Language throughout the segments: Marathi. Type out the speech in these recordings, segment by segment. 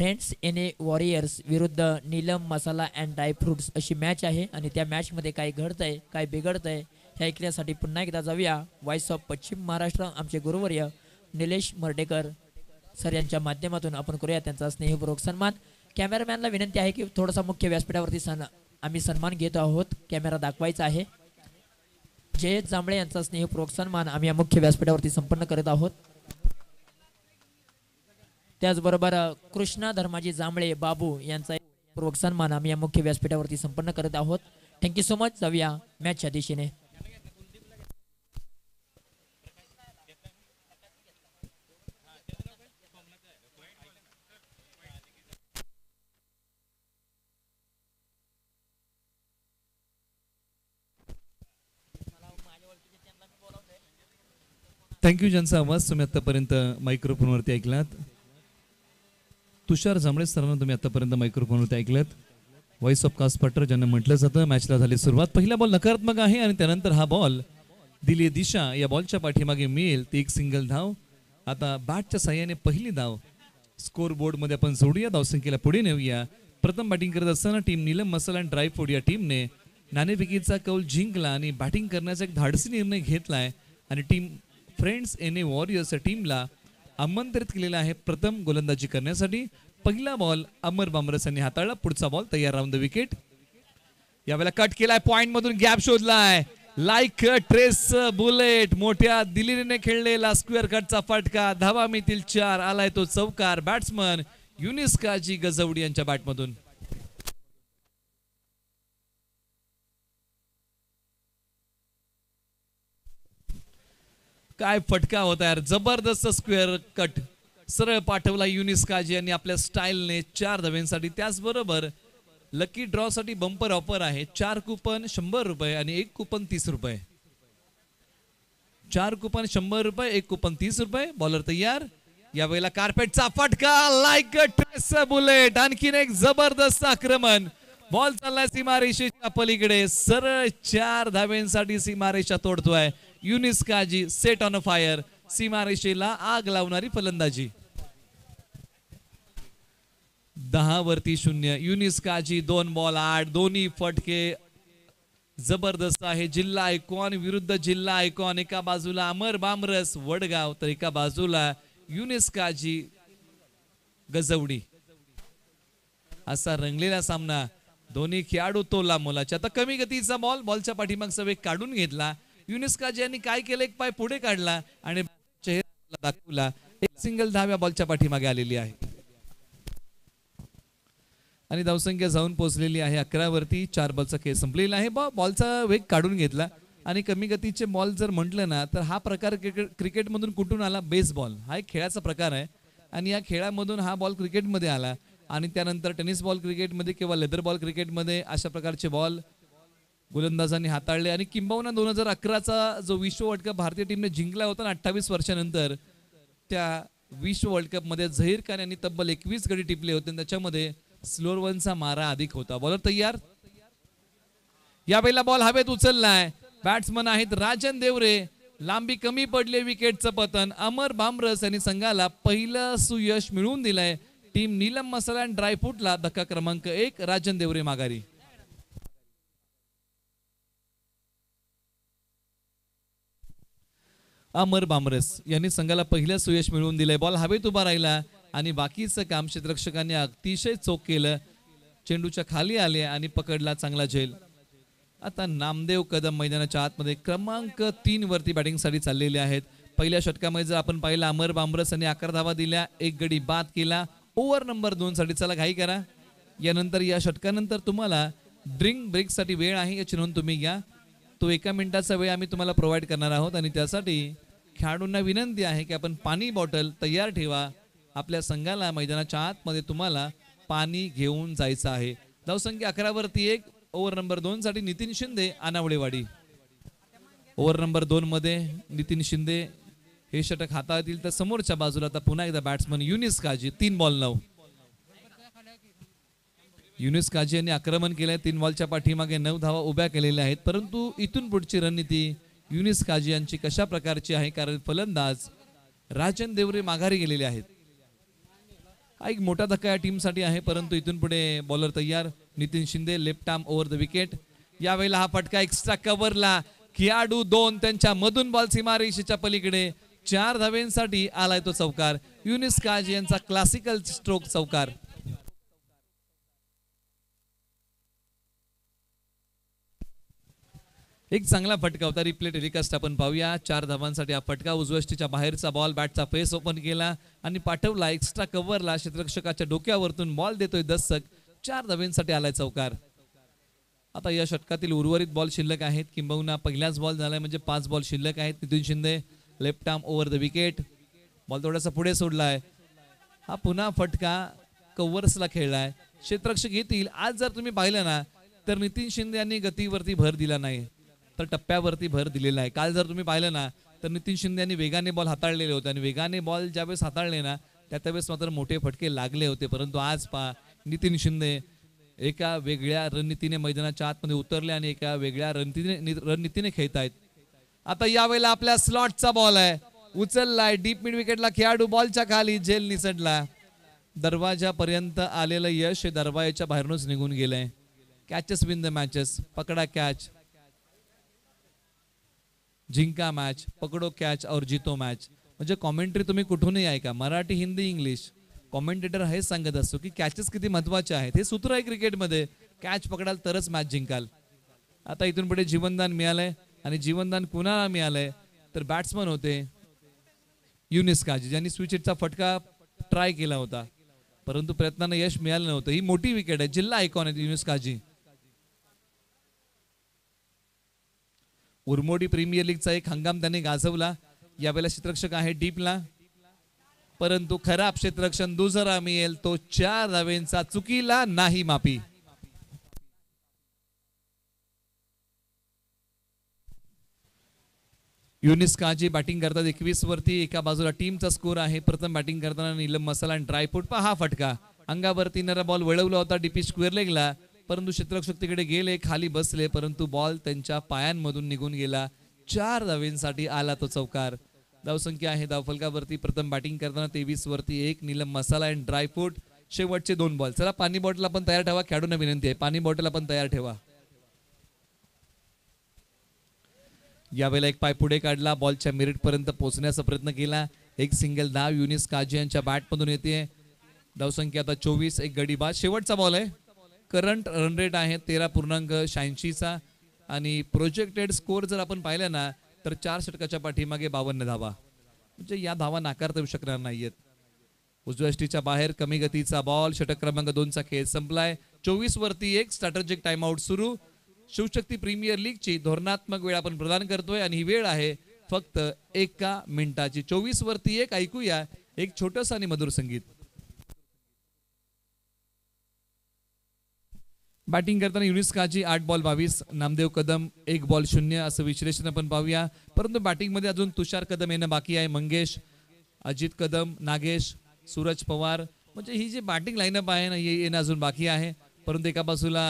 फ्रेंड्स एन ए वॉरियर्स विरुद्ध Neelam Masala and dry fruits अशी मॅच आहे आणि त्या मॅचमध्ये काय घडतंय काय बिघडतंय हे ऐकण्यासाठी पुन्हा एकदा जाऊया वॉइस ऑफ पश्चिम महाराष्ट्र आमचे गुरुवर्य निलेश मर्डेकर सर यांच्या माध्यमातून आपण करूया त्यांचा स्नेहपूर्वक सन्मान। कॅमेरामॅनला विनंती आहे की थोडासा मुख्य व्यासपीठावरती आम्ही सन्मान घेत आहोत, कॅमेरा दाखवायचा आहे। जयेश जांभळे यांचा स्नेहपूर्वक सन्मान आम्ही या मुख्य व्यासपीठावरती संपन्न करत आहोत। त्याचबरोबर कृष्णा धर्माजी जांभळे बाबू यांचा पूर्वक सन्मान आम्ही या मुख्य व्यासपीठावरती संपन्न करत आहोत। Thank you so much. जाऊया मॅचच्या दिशेने। थँक्यू ज्यांचा आवाज तुम्ही आतापर्यंत मायक्रोफोनवरती ऐकलात। तुषार जांभळे सरांना तुम्ही आतापर्यंत मायक्रोफोनवरती ऐकलात। व्हॉइस ऑफ कास्ट पटर ज्यांना म्हटलं जातं। मॅचला झाली सुरुवात। पहिला बॉल नकारात्मक आहे आणि त्यानंतर हा बॉल दिली दिशा या बॉलच्या पाठीमागे मिळेल ती एक सिंगल धाव। आता बॅटच्या साह्याने पहिली धाव स्कोर बोर्डमध्ये आपण जोडूया, धावसंख्येला पुढे नेऊया। प्रथम बॅटिंग करत असताना team Neelam Masala and dry fruit या टीमने नाणेफेकीचा कौल जिंकला आणि बॅटिंग करण्याचा एक धाडसी निर्णय घेतलाय आणि team friends N A warriors या टीमला आमंत्रित केलेला आहे प्रथम गोलंदाजी करण्यासाठी। पहिला बॉल अमर बामरस यांनी हाताळला, पुढचा बॉल तयार राऊंड द विकेट। यावेळेला कट केलाय, पॉइंट मधून गॅप शोधलाय, लाईक ट्रेस बुलेट मोठ्या दिलीने खेळलेला स्क्वेअर कटचा फटका, धावा मिळतील 4, आलाय तो चौकार। बॅट्समन युनिस काजी गजवडी यांच्या बॅटमधून। काय फटका होता यार, जबरदस्त स्क्वेअर कट सरळ पाठवला युनिस काजी यांनी आपल्या स्टाईलने 4 धाव्यांसाठी। त्याचबरोबर लकी ड्रॉ साठी बंपर ऑफर आहे, 4 कुपन 100 रुपये आणि 1 कुपन 30 रुपये। 4 कुपन 100 रुपये, 1 कुपन 30 रुपये। बॉलर तयार। यावेळेला कार्पेटचा फटका, लाईक ट्रेस बुलेट, आणखीन एक जबरदस्त आक्रमण। बॉल चाललाय सीमारेषेच्या पलीकडे, सरळ 4 धाव्यांसाठी सीमारेषा तोडतोय Younis Kazi. Set on a fire, सीमारेषेला आग लावणारी फलंदाजी। 10 वरती 0। युनिस काजी 2 बॉल 8, दोन्ही फटके जबरदस्त आहे। जिल्हा आयकॉन विरुद्ध जिल्हा आयकॉन, एका बाजूला अमर बामरस वडगाव तर एका बाजूला युनिस काजी गजवडी, असा रंगलेला सामना। दोन्ही खेळाडू तोला मोलाचे। आता कमी गतीचा बॉल, बॉलच्या पाठीमागचा वेग काढून घेतला युनिस काजी यांनी। काय केलं, एक पाय पुढे काढला आणि चेहरा दाखवला। एक सिंगल धाव या बॉलच्या पाठीमागे आलेली आहे आणि धावसंख्या जाऊन पोहोचलेली आहे 11 वरती। 4 बॉलचा खेळ संपलेला आहे। बॉलचा वेग काढून घेतला आणि कमी गतीचे बॉल जर म्हटलं ना तर हा प्रकार क्रिकेटमधून कुठून आला, बेसबॉल हा एक खेळाचा प्रकार आहे आणि या खेळामधून हा बॉल क्रिकेटमध्ये आला आणि त्यानंतर टेनिस बॉल क्रिकेटमध्ये किंवा लेदर बॉल क्रिकेटमध्ये अशा प्रकारचे बॉल गोलंदाजांनी हाताळले आणि किंबहुना 2011चा जो विश्व वर्ल्ड कप भारतीय टीमने जिंकला होता ना 28 वर्षानंतर, त्या विश्व वर्ल्ड कप मध्ये झहीर खान यांनी तब्बल 21 गडी टिपले होते। त्याच्यामध्ये स्लोअर वनचा मारा अधिक होता। बॉलर तयार। यावेळेला बॉल हवेत उचललाय, बॅट्समन आहेत राजन देवरे। लांबी कमी पडले, विकेटचं पतन। अमर बामरस यांनी संघाला पहिलं सुयश मिळवून दिलंय। Team Neelam Masala and dry फ्रूटला धक्का क्रमांक 1, राजन देवरे माघारी। अमर बामरस यांनी संघाला पहिलं सुयश मिळवून दिलंय। बॉल हवेत उभा राहिला आणि बाकीचं काम क्षेत्ररक्षकांनी अतिशय चोख केलं, चेंडूच्या खाली आले आणि पकडला चांगला झेल। आता नामदेव कदम मैदानाच्या आतमध्ये क्रमांक 3 वरती बॅटिंगसाठी चाललेले आहेत। पहिल्या षटकामध्ये जर आपण पाहिलं अमर बामरस यांनी 11 धावा दिल्या, 1 गडी बाद केला। ओव्हर नंबर 2 साठी चला घाई करा, यानंतर या षटकानंतर तुम्हाला ड्रिंक ब्रेक साठी वेळ आहे, याची नोंद तुम्ही घ्या। तो 1 मिनिटाचा वेळ आम्ही तुम्हाला प्रोव्हाइड करणार आहोत आणि त्यासाठी खेळाडूंना विनंती आहे की आपण पाणी बॉटल तयार ठेवा। आपल्या संघाला मैदानाच्या आतमध्ये तुम्हाला पाणी घेऊन जायचं आहे। धावसंख्या 11 वरती 1। ओव्हर नंबर 2 साठी नितीन शिंदे, अनावळेवाडी। ओव्हर नंबर 2 मध्ये नितीन शिंदे हे षटक हाताळतील तर समोरच्या बाजूला आता पुन्हा एकदा बॅट्समन युनिस काजी। 3 बॉल 9। युनिस काजी यांनी आक्रमण केलंय, 3 बॉलच्या पाठीमागे 9 धावा उभ्या केलेल्या आहेत। परंतु इथून पुढची रणनीती युनिस काजी यांची कशा प्रकारची आहे, कारण फलंदाज राजन देवरे माघारी गेलेले आहेत। हा एक मोठा धक्का या टीमसाठी आहे, परंतु इथून पुढे बॉलर तयार. Nitin Shinde left arm over the wicket. यावेळेला हा फटका एक्स्ट्रा कव्हरला. खेळाडू 2 त्यांच्या मधून बॉल सीमारेषेच्या पलीकडे. 4 धावेंसाठी आलाय तो चौकार. युनिस काझी यांचा क्लासिकल स्ट्रोक चौकार. एक चांगला फटका होता. रिप्ले टेलिकास्ट आपण पाहूया. 4 धावांसाठी हा फटका. उजव्या बाहेरचा बॉल बॅटचा फेस ओपन केला आणि पाठवला एक्स्ट्रा कव्हरला. क्षेत्ररक्षकाच्या डोक्यावरतून बॉल देतोय दस्तक. 4 धावांसाठी आलाय चौकार. आता या षटकातील उर्वरित बॉल शिल्लक आहेत, किंबहुना पहिलाच बॉल झालाय म्हणजे 5 बॉल शिल्लक आहेत. Nitin Shinde left arm over the wicket. Ball थोडासा पुढे सोडलाय. हा पुन्हा फटका कव्हर्सला खेळलाय. क्षेत्ररक्षक येतील. आज जर तुम्ही पाहिलं ना तर नितीन शिंदे यांनी गतीवरती भर दिला नाही, तर टप्प्यावरती भर दिलेला आहे. काल जर तुम्ही पाहिलं ना तर नितीन शिंदे यांनी वेगाने बॉल हाताळलेले होते आणि वेगाने बॉल ज्यावेळेस हाताळले ना त्यावेळेस मात्र मोठे फटके लागले होते. परंतु आज नितीन शिंदे एका वेगळ्या रणनीतीने मैदानाच्या आतमध्ये उतरले आणि एका वेगळ्या रणनीतीने खेळतायत. आता यावेळेला आपल्या स्लॉटचा बॉल आहे. उचललाय डीप मिड विकेटला. खेळाडू बॉलच्या खाली झेल निसटला. दरवाजापर्यंत आलेलं यश हे दरवाजाच्या बाहेरूनच निघून गेलंय. Catches win the matches. पकडा कॅच, जिंका मॅच, पकडो कॅच और जीतो मॅच. म्हणजे कॉमेंट्री तुम्ही कुठूनही ऐका, मराठी, हिंदी, इंग्लिश, कॉमेंटेटर हेच सांगत असतो की कॅचेस किती महत्वाचे आहेत. हे सूत्र आहे क्रिकेटमध्ये. कॅच पकडाल तरच मॅच जिंकाल. आता इथून पुढे जीवनदान मिळालंय आणि जीवनदान कुणाला मिळालंय तर बॅट्समन होते युनिस काझी, ज्यांनी स्विच हिटचा फटका ट्राय केला होता, परंतु प्रयत्नानं यश मिळालं नव्हतं. ही मोठी विकेट आहे. जिल्हा आयकॉन आहे युनिस काझी. उरमोडी प्रीमियर लीगचा एक हंगाम त्याने गाजवला. यावेळेला क्षेत्ररक्षक आहे डीपला, परंतु खराब क्षेत्ररक्षण दुसरा मिळेल तो. 4 धावेंचा चुकीला नाही माफी. युनिस काझी बॅटिंग करतात 21 वरती. एका बाजूला टीमचा स्कोर आहे. प्रथम बॅटिंग करताना नीलम मसाला आणि ड्रायफ्रूट. पहा फटका अंगावरती नरा बॉल वळवला होता डीपी स्क्वेअर लेगला, परंतु क्षेत्ररक्षक तिकडे गेले, खाली बसले, परंतु बॉल त्यांच्या पायांमधून निघून गेला. 4 धावेंसाठी आला तो चौकार. धावसंख्या आहे धावफलकावरती. प्रथम बॅटिंग करताना 23 वरती 1 नीलम मसाला आणि ड्रायफ्रूट. शेवटचे 2 बॉल. चला पाणी बॉटल आपण तयार ठेवा. खेळाडूंना विनंती आहे पाणी बॉटल आपण तयार ठेवा. यावेळेला एक पाय पुढे काढला. बॉलच्या मिरिट पर्यंत पोहोचण्याचा प्रयत्न केला. एक सिंगल धाव युनिस काझी यांच्या बॅटमधून येते. धावसंख्या आता 24. एक गडी बाद. शेवटचा बॉल आहे. करंट रन रेट आहे 13.86चा आणि प्रोजेक्टेड स्कोर जर आपण पाहिला ना तर 4 षटकाच्या पाठीमागे 52 धावा. म्हणजे या धावा नाकारता येऊ शकणार नाहीयेत. उजव्या बाहेर कमी गतीचा बॉल. षटक क्रमांक 2चा खेळ संपलाय. 24 वरती 1 स्ट्रॅटेजिक टाइम आउट सुरू. शिवशक्ती प्रीमियर लीगची धोरणात्मक वेळ आपण प्रदान करतोय आणि ही वेळ आहे फक्त 1 मिनिटाची. 24 वरती 1. ऐकूया एक छोटस आणि मधुर संगीत. बॅटिंग करताना युनिस काझी 8 बॉल 22, नामदेव कदम 1 बॉल 0 असं विश्लेषण आपण पाहूया. परंतु बॅटिंग मध्ये अजून तुषार कदम येणं बाकी आहे. मंगेश, अजित कदम, नागेश, सूरज पवार, म्हणजे ही जी बॅटिंग लाईनअप आहे ना हे येणं अजून बाकी आहे. परंतु एका बाजूला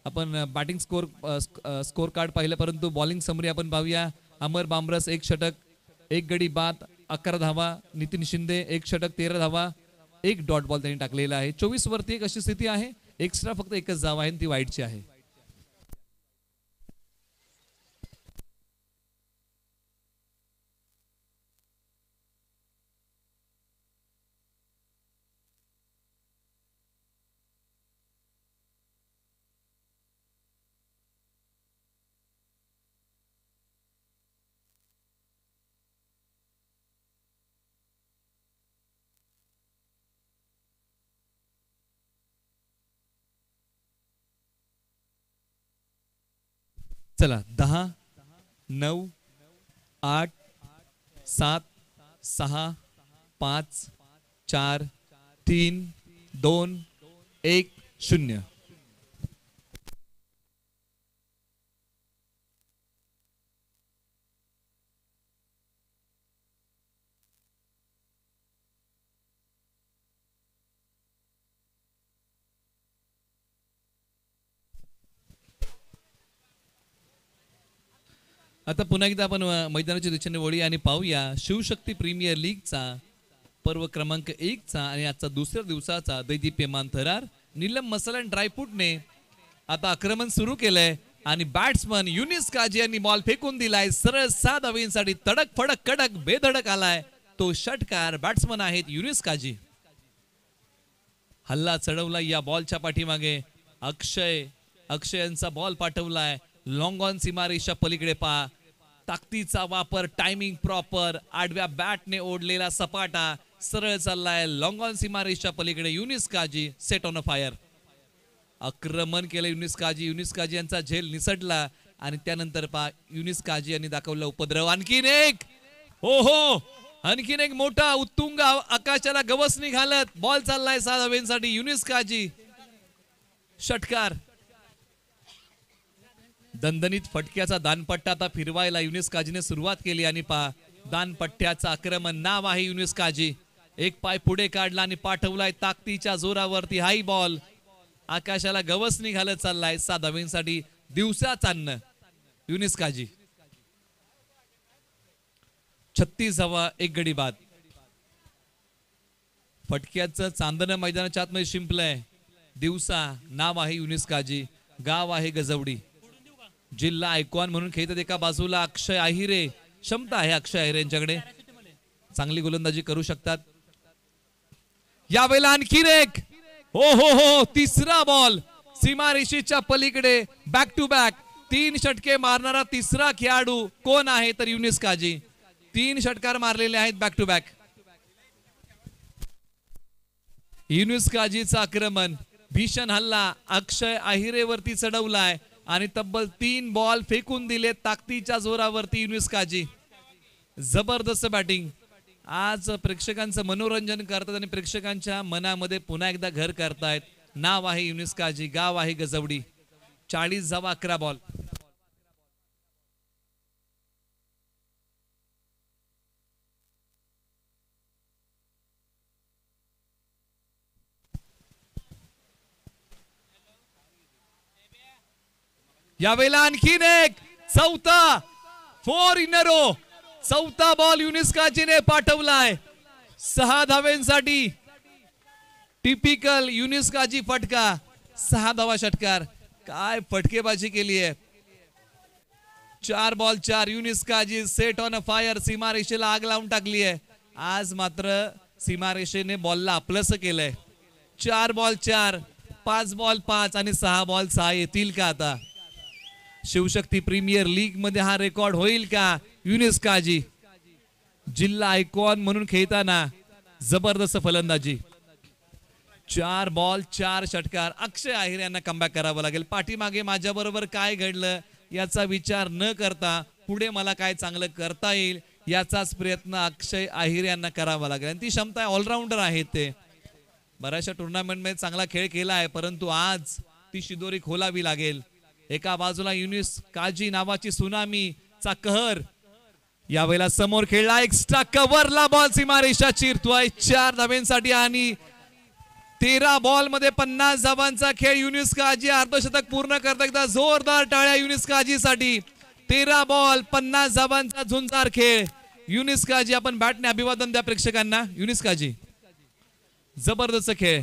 आपण बॅटिंग स्कोर कार्ड पाहिलं, परंतु बॉलिंग समरी आपण पाहूया. अमर बामरस 1 षटक 1 गडी बाद 11 धावा. नितीन शिंदे 1 षटक 13 धावा 1 डॉट बॉल त्यांनी टाकलेला आहे. 24 वरती 1 अशी स्थिती आहे. एक्स्ट्रा फक्त 1च धाव आहे ती वाईटची आहे. चला 10, 9, 8, 7, 6, 5, 4, 3, 2, 1, 0. आता पुन्हा एकदा आपण मैदानाच्या दिशेने वळूया आणि पाहूया शिवशक्ती प्रीमियर लीगचा पर्व क्रमांक 1 चा आणि आजचा दुसऱ्या दिवसाचा दैदिप्यमान थरार नीलम मसाला आणि ड्रायफ्रूटने आता आक्रमण सुरू केलंय आणि बॅट्समन युनिस काजी यांनी बॉल फेकून दिलाय सरळ 6 धावांसाठी तडक फडक कडक बेधडक आलाय तो षटकार बॅट्समन आहेत युनिस काजी. हल्ला चढवला या बॉलच्या पाठीमागे अक्षय यांचा बॉल पाठवलाय लॉंग ऑन सीमारेषा पलीकडे पा ताकदीचा वापर टायमिंग प्रॉपर आडव्या बॅटने ओढलेला सपाटा सरळ चाललाय लॉंग ऑन सीमारेषा पलीकडे Younis Kazi set on a fire. आक्रमण केलं युनिस काजी यांचा झेल निसटला आणि त्यानंतर पा युनिस काजी यांनी दाखवला उपद्रव. आणखीन एक मोठा उत्तुंग आकाशाला गवसणी घालत बॉल चाललाय 6 धावांसाठी युनिस काजी षटकार. दणदणीत फटक्याचा दानपट्टा आता फिरवायला युनिस काजीने सुरुवात केली आणि पा दानपट्ट्याचं आक्रमण नाव आहे युनिस काजी. एक पाय पुढे काढला आणि पाठवलाय ताकदीच्या जोरावरती हाई बॉल आकाशाला गवसणी घालत चाललाय 6 धावांसाठी दिवसाच अन्न युनिस काजी. 36 धावा 1 गडी बाद. फटक्याचं चांदणं मैदानाच्या आतमध्ये शिंपलंय दिवसा नाव आहे युनिस काजी गाव आहे गजवडी. जिल्हा आयकॉन म्हणून खेळतात एका बाजूला अक्षय आहिरे क्षमता आहे अक्षय आहिरे यांच्याकडे चांगली गोलंदाजी करू शकतात. यावेळेला आणखीन एक हो तिसरा बॉल सीमारेषेच्या पलीकडे बॅक टू बॅक 3 षटके मारणारा तिसरा खेळाडू कोण आहे तर युनिस काजी. 3 षटकार मारलेले आहेत बॅक टू बॅक. युनिस काजीचं आक्रमण भीषण हल्ला अक्षय आहिरेवरती चढवलाय आणि तब्बल 3 बॉल फेकून दिले ताकदीच्या जोरावरती युनिस काजी. जबरदस्त बॅटिंग आज प्रेक्षकांचं मनोरंजन करतात आणि प्रेक्षकांच्या मनामध्ये पुन्हा एकदा घर करतायत. नाव आहे युनिस काजी गाव आहे गजवडी. 40 धावा 11 बॉल. यावेळेला आणखीन एक चौथा 4 इन अ रो चौथा बॉल युनिस काजीने पाठवलाय 6 धावांसाठी टिपिकल युनिस काजी फटका 6 धावा षटकार. काय फटकेबाजी केली आहे. 4 ball 4 Younis Kazi set on a fire सीमारेषेला आग लावून टाकली आहे. आज मात्र सीमारेषेने बॉलला आपलंसं केलंय. 4 बॉल 4 5 बॉल 5 आणि 6 बॉल 6 येतील का आता. शिवशक्ती प्रीमियर लीग मध्ये हा रेकॉर्ड होईल का. युनिस काजी जिल्हा आयकॉन म्हणून खेळताना जबरदस्त फलंदाजी. 4 बॉल 4 षटकार. अक्षय आहिर यांना कमबॅक करावं लागेल. पाठीमागे माझ्या बरोबर काय घडलं याचा विचार न करता पुढे मला काय चांगलं करता येईल याचाच प्रयत्न अक्षय आहिर यांना करावा लागेल. आणि ती क्षमता ऑलराऊंडर आहेत ते बऱ्याचशा टुर्नामेंटमध्ये चांगला खेळ केला आहे परंतु आज ती शिदोरी खोलावी लागेल. एका बाजूला युनिस काजी नावाची सुनामीचा कहर यावेळेला समोर खेळला एक्स्ट्रा कव्हरला बॉल सीमारेषा चिरतोय 4 धावांसाठी आणि 13 बॉल मध्ये 50 धावांचा खेळ युनिस काजी अर्धशतक पूर्ण करता. एकदा जोरदार टाळ्या युनिस काजीसाठी. 13 बॉल 50 धावांचा झुंजार खेळ युनिस काजी. आपण बॅटने अभिवादन द्या प्रेक्षकांना. युनिस काजी जबरदस्त खेळ.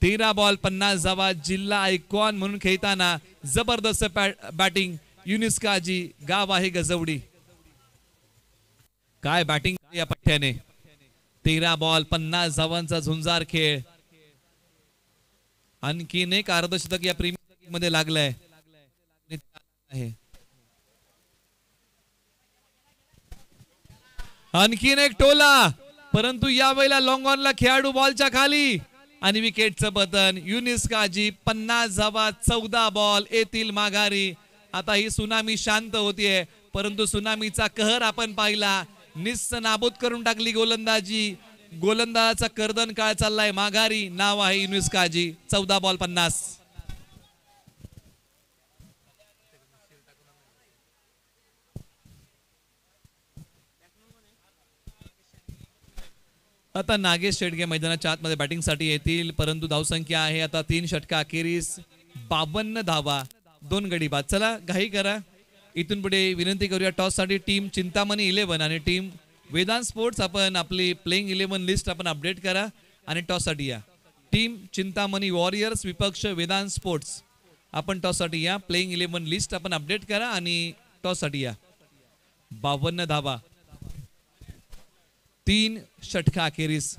13 बॉल 50 धावा जिल्हा आयकॉन म्हणून खेळताना जबरदस्त बॅटिंग युनिस काजी गाव आहे गजवडी. काय बॅटिंग या पठ्ठ्याने. 13 बॉल 50 धावांचा झुंजार खेळ. आणखीन एक अर्धशतक या प्रीमियर लीग मध्ये लागलंय. आणखीन एक टोला परंतु यावेळेला लॉंग ऑनला खेळाडू बॉलच्या खाली आणि विकेटचं पतन. युनिस काजी 50 धावा 14 बॉल येतील माघारी. आता ही सुनामी शांत होतीये परंतु सुनामीचा कहर आपण पाहिला. निस्स नाबूद करून टाकली गोलंदाजी. गोलंदाजाचा कर्दन काळ चाललाय माघारी. नाव आहे युनिस काजी 14 बॉल 50. आता नागेश शेडगे मैदानाच्या आतमध्ये बॅटिंग साठी येतील परंतु धावसंख्या आहे आता 3 षटका अखेरीस 52 धावा 2 गडी बाद. चला घाई करा. इथून पुढे विनंती करूया टॉस साठी टीम चिंतामणी 11 आणि टीम वेदांत स्पोर्ट्स आपण आपली प्लेइंग 11 लिस्ट आपण अपडेट करा आणि टॉससाठी या. टीम चिंतामणी वॉरियर्स विपक्ष वेदांत स्पोर्ट्स, आपण टॉससाठी या. प्लेइंग 11 लिस्ट आपण अपडेट करा आणि टॉससाठी या. 52 धावा, 3 षटका अखेरीस.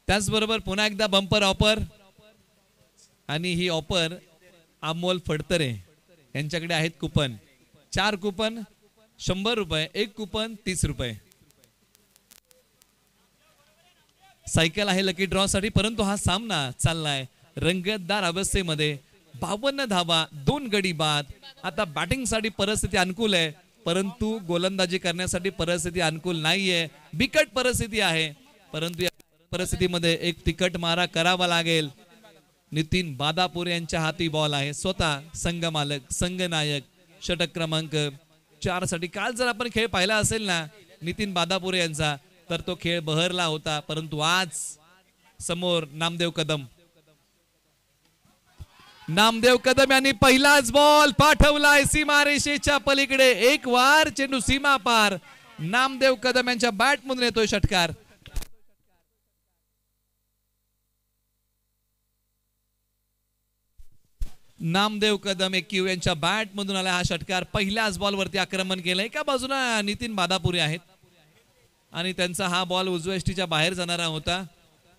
त्याचबरोबर पुन्हा एकदा बंपर ऑफर, आणि ही ऑफर अमोल फडतरे यांच्याकडे आहेत कुपन. 4 कुपन 100 रुपये, 1 कुपन 30 रुपये. सायकल आहे लकी ड्रॉ साठी. परंतु हा सामना चाललाय रंगतदार अवस्थेमध्ये. 52 धावा, 2 गडी बाद. आता बॅटिंग साठी परिस्थिती अनुकूल आहे, परंतु गोलंदाजी करण्यासाठी परिस्थिती अनुकूल नाहीये. बिकट परिस्थिती आहे, परंतु या परिस्थितीमध्ये एक तिकट मारा करावा लागेल. नितीन बादापूर यांच्या हाती बॉल आहे. स्वतः संघ मालक, संघ नायक, षटक क्रमांक 4 साठी. काल जर आपण खेळ पाहिला असेल ना नितीन बादापूर यांचा, तर तो खेळ बहरला होता. परंतु आज समोर नामदेव कदम यांनी पहिलाच बॉल पाठवलाय सीमारेषेच्या पलीकडे. एक वार चेंडू सीमा पार. नामदेव कदम यांच्या बॅट मधून येतोय षटकार. नामदेव कदम एकयू यांच्या बॅट मधून आला हा षटकार. पहिल्याच बॉल वरती आक्रमण केलंय. एका बाजूला नितीन बादापुरे आहेत आणि त्यांचा हा बॉल उजव्या यष्टीच्या बाहेर जाणारा होता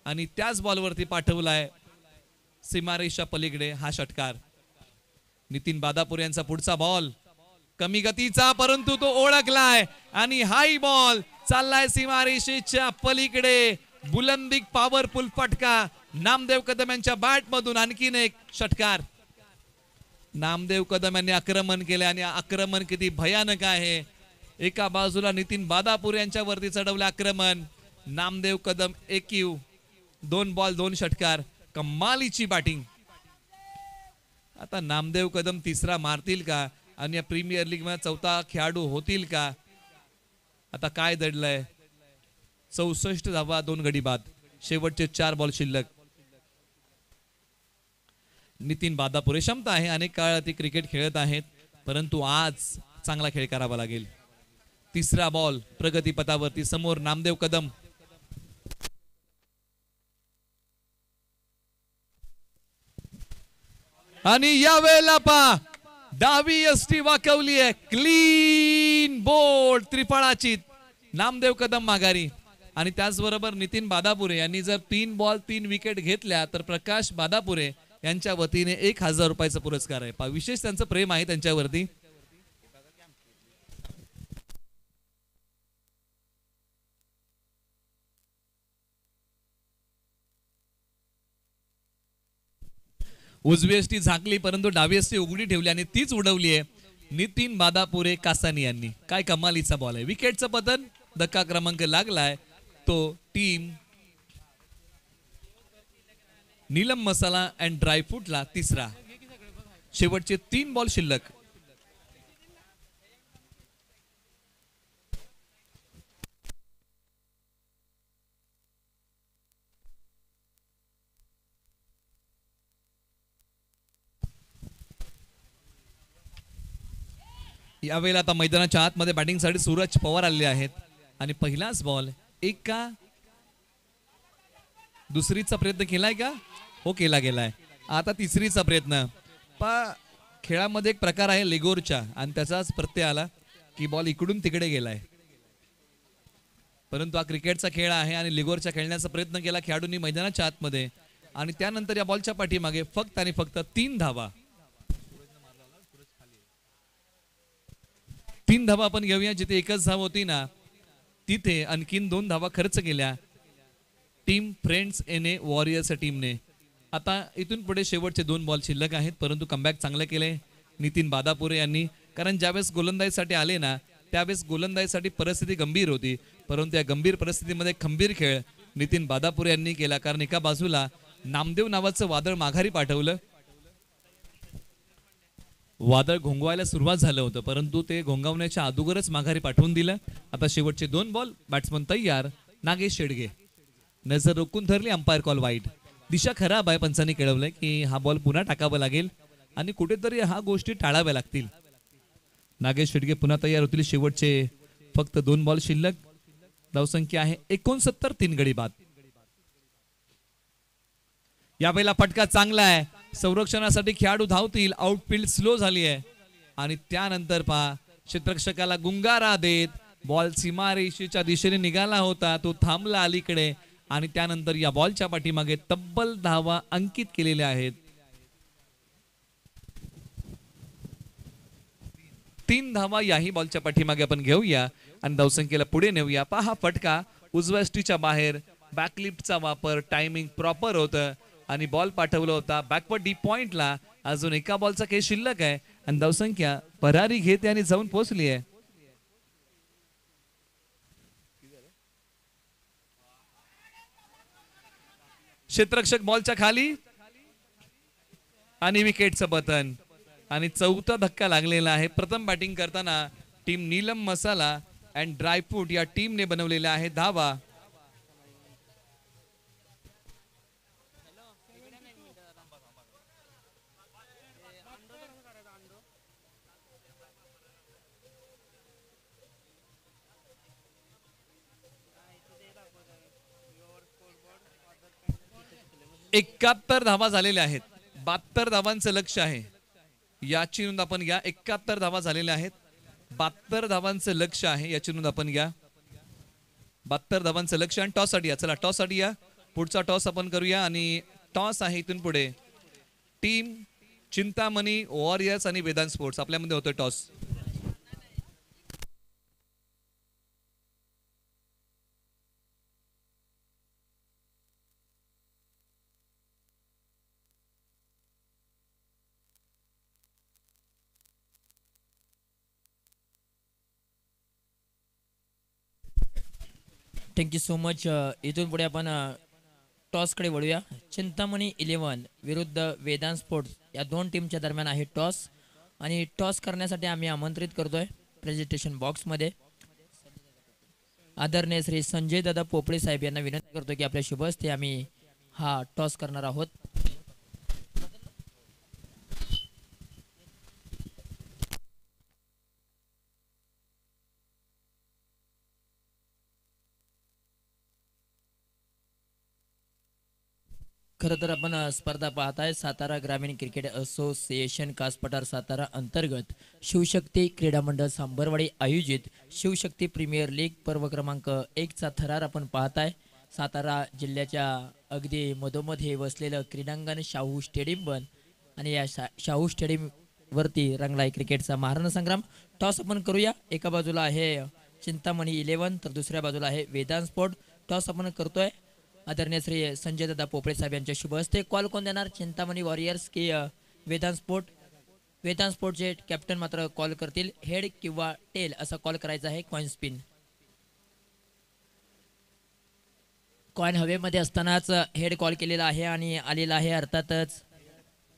आणि त्याच बॉलवरती पाठवलाय सीमारेषा पलीकडे हा षटकार. नितीन बादापूर यांचा पुढचा बॉल कमी गतीचा, परंतु तो ओळखलाय आणि हाई बॉल चाललाय सीमारेषेच्या पलीकडे. बुलंदिक पॉवरफुल फटका नामदेव कदम यांच्या बॅट मधून. आणखीन एक षटकार. नामदेव कदम यांनी आक्रमण केले आणि आक्रमण किती भयानक आहे. एका बाजूला नितीन बादापूर यांच्यावरती चढवलं आक्रमण. नामदेव कदम एकयू, 2 बॉल 2 षटकार. कमालीची बॅटिंग. आता नामदेव कदम तिसरा मारतील का आणि या प्रीमियर लीग मध्ये 4था खेळाडू होतील का? आता काय दडलंय. 64 धावा, 2 गडी बाद. शेवटचे 4 बॉल शिल्लक. नितीन बादापुरे क्षमता आहे, अनेक काळ ते क्रिकेट खेळत आहेत, परंतु आज चांगला खेळ करावा लागेल. तिसरा बॉल प्रगती पथावरती. समोर नामदेव कदम. आणि यावेळेला पा डावी यष्टी वाकवली आहे. क्लीन बोल्ड त्रिफळाची. नामदेव कदम माघारी. आणि त्याचबरोबर नितीन बादापुरे यांनी जर 3 बॉल 3 विकेट घेतल्या तर प्रकाश बादापुरे यांच्या वतीने 1000 रुपयाचा पुरस्कार आहे. विशेष त्यांचं प्रेम आहे त्यांच्यावरती. उजवी यष्टी झाकली, परंतु डावी यष्टी उघडी ठेवली आणि तीच उडवली आहे नितीन बादापुरे कासानी यांनी. काय कमालीचा बॉल आहे. विकेटचं पतन. धक्का क्रमांक लागलाय तो टीम नीलम मसाला अँड ड्रायफ्रूटला. तिसरा. शेवटचे 3 बॉल शिल्लक. यावेळेला आता मैदानाच्या आतमध्ये बॅटिंगसाठी सूरज पवार आलेले आहेत आणि पहिलाच बॉल. एक का दुसरीचा प्रयत्न केलाय का? हो, केला गेलाय. आता तिसरीचा प्रयत्न. खेळामध्ये एक प्रकार आहे लेगोरचा आणि त्याचाच प्रत्यय आला की बॉल इकडून तिकडे गेलाय, परंतु हा क्रिकेटचा खेळ आहे आणि लेगोरचा खेळण्याचा प्रयत्न केला खेळाडूंनी मैदानाच्या आतमध्ये आणि त्यानंतर या बॉलच्या पाठीमागे फक्त आणि फक्त 3 धावा. 3 धावा आपण घेऊया. जिथे एकच धाव होती ना तिथे आणखीन 2 धावा खर्च केल्या टीम फ्रेंड्स एने वॉरियर्स टीमने. आता इथून पुढे शेवटचे 2 बॉल शिल्लक आहेत, परंतु कमबॅक चांगलं केलंय नितीन बादापुरे यांनी. कारण ज्यावेळेस गोलंदाजीसाठी आले ना त्यावेळेस गोलंदाजीसाठी परिस्थिती गंभीर होती, परंतु या गंभीर परिस्थितीमध्ये खंबीर खेळ नितीन बादापुरे यांनी केला. कारण एका बाजूला नामदेव नावाचं वादळ माघारी पाठवलं. वादळ घोंगवायला सुरुवात झालं होतं, परंतु ते घोंगावण्याच्या अगोदरच माघारी पाठवून दिलं. आता शेवटचे 2 बॉल. बॅट्समन तयार. नागेश शेडगे. नजर रोखून धरली. Umpire call wide. दिशा खराब आहे. पंचांनी कळवलंय की हा बॉल पुन्हा टाकावा लागेल आणि कुठेतरी हा गोष्टी टाळाव्या लागतील. नागेश शेडगे पुन्हा तयार होतील. शेवटचे फक्त 2 बॉल शिल्लक. धावसंख्या आहे 69, 3 गडी बाद. या पहिला फटका चांगला आहे. संरक्षणासाठी खेळाडू धावतील. आउटफील्ड स्लो झाली आहे आणि त्यानंतर पहा क्षेत्ररक्षकाला गुंगारा देत बॉल सीमारेषेच्या दिशेने निघाला होता, तो थांबला अलीकडे आणि त्यानंतर या बॉलच्या पाठीमागे तब्बल धावा अंकित केलेल्या आहेत. 3 धावा याही बॉलच्या पाठीमागे आपण घेऊया आणि धावसंख्येला पुढे नेऊया. पहा फटका उजव्या स्टीच्या बाहेर. बॅकलिफ्टचा वापर, टायमिंग प्रॉपर होतं आणि बॉल पाठवला होता बॅकवर्ड डी पॉइंटला. अजून एका बॉलचा खेळ शिल्लक आहे आणि धावसंख्या भरारी घेते आणि जाऊन पोहोचली आहे. क्षेत्ररक्षक बॉलच्या खाली आणि विकेटचं पतन आणि चौथा धक्का लागलेला आहे. प्रथम बॅटिंग करताना team Neelam Masala and dry fruit या टीमने बनवलेल्या आहे धावा. एकाहत्तर धावा झालेल्या आहेत. 72 धावांचं लक्ष आहे. याची नोंद आपण घ्या. 71 धावा झालेल्या आहेत. 72 धावांचं लक्ष आहे. याची नोंद आपण घ्या. 72 धावांचं लक्ष आणि टॉस साठी या. चला टॉस साठी या. पुढचा टॉस आपण करूया आणि टॉस आहे इथून पुढे टीम चिंतामणी वॉरियर्स आणि वेदांत स्पोर्ट्स आपल्यामध्ये होतोय टॉस. Thank you so much. इथून पुढे आपण टॉसकडे वळूया. चिंतामणी 11 विरुद्ध वेदांत स्पोर्ट्स या 2 टीमच्या दरम्यान आहे टॉस आणि टॉस करण्यासाठी आम्ही आमंत्रित करतोय प्रेझेंटेशन बॉक्समध्ये आदरणीय श्री संजय दादा पोपळे साहेब यांना विनंती करतो की आपल्या शुभ हस्ते आम्ही हा टॉस करणार आहोत. खरं तर आपण स्पर्धा पाहताय सातारा ग्रामीण क्रिकेट असोसिएशन कासपठार सातारा अंतर्गत शिवशक्ती क्रीडा मंडळ सांबरवाडी आयोजित शिवशक्ती प्रीमियर लीग पर्व क्रमांक 1 चा थरार आपण पाहताय. सातारा जिल्ह्याच्या अगदी मधोमध हे वसलेलं क्रीडांगण शाहू स्टेडियम बन आणि या शाहू स्टेडियम वरती रंगलाय क्रिकेटचा महारण संग्राम. टॉस आपण करूया. एका बाजूला आहे चिंतामणी 11 तर दुसऱ्या बाजूला आहे वेदांत स्पोर्ट. टॉस आपण करतोय आदरणीय श्री संजय दादा पोपळे साहेब यांच्या शुभ हस्ते. कॉल कोण देणार, चिंतामणी वॉरियर्स की वेदांत स्पोर्ट? वेदांत स्पोर्टचे कॅप्टन मात्र कॉल करतील. हेड किंवा टेल असा कॉल करायचा आहे. Coin spin. कॉइन हवेमध्ये असतानाच हेड कॉल केलेला आहे आणि आलेला आहे अर्थातच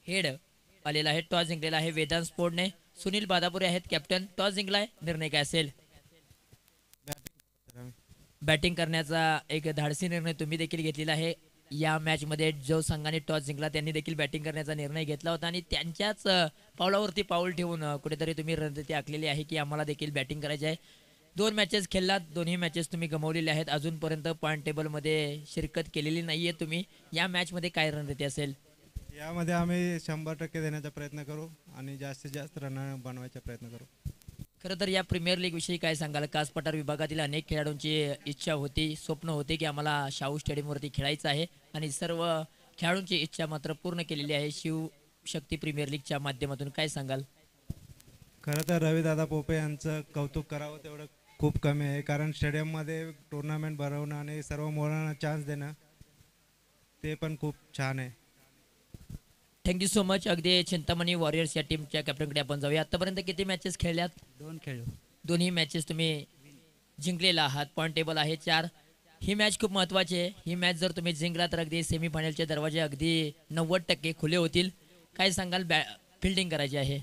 हेड आलेला आहे. टॉस जिंकलेला आहे वेदांत स्पोर्टने. सुनील बादापुरे आहेत कॅप्टन. टॉस जिंकलाय. निर्णय काय असेल? बॅटिंग करण्याचा एक धाडसी निर्णय तुम्ही देखील घेतलेला आहे. या मॅच मध्ये जो संघाने टॉस जिंकला त्यांनी देखील बॅटिंग करण्याचा निर्णय घेतला होता आणि त्यांच्याच पावलावरती पाऊल ठेवून कुठेतरी तुम्ही रणनीती आखलेली आहे की आम्हाला देखील बॅटिंग करायची आहे. 2 मॅचेस खेळलात, दोन्ही मॅचेस तुम्ही गमावलेले आहेत. अजूनपर्यंत पॉईंट टेबल मध्ये शिरकत केलेली नाहीये तुम्ही. या मॅच मध्ये काय रणनीती असेल? यामध्ये आम्ही 100% देण्याचा प्रयत्न करू आणि जास्तीत जास्त रन बनवायचा प्रयत्न करू. खरं तर या प्रीमियर लीग विषयी काय सांगाल? कासपठार विभागातील अनेक खेळाडूंची इच्छा होती, स्वप्न होते की आम्हाला शाहू स्टेडियमवरती खेळायचं आहे आणि सर्व खेळाडूंची इच्छा मात्र पूर्ण केलेली आहे शिवशक्ती प्रीमियर लीगच्या माध्यमातून. काय सांगाल? खरं तर रविदादा पोपे यांचं कौतुक करावं तेवढं खूप कमी आहे, कारण स्टेडियममध्ये टुर्नामेंट भरवणं आणि सर्व मुलांना चान्स देणं ते पण खूप छान आहे. Thank you so much. अगदी चिंतामणी वॉरियर्स या टीमच्या कॅप्टनकडे आपण जाऊया. आतापर्यंत किती मॅचेस खेळल्यात? 2 खेळलो. दोन्ही मॅचेस तुम्ही जिंकलेला आहात. पॉईंट टेबल आहे 4. ही मॅच खूप महत्त्वाची आहे. ही मॅच जर तुम्ही जिंकला तर अगदी सेमीफायनलचे दरवाजे अगदी 90% खुले होतील. काय सांगाल? फिल्डिंग करायची आहे.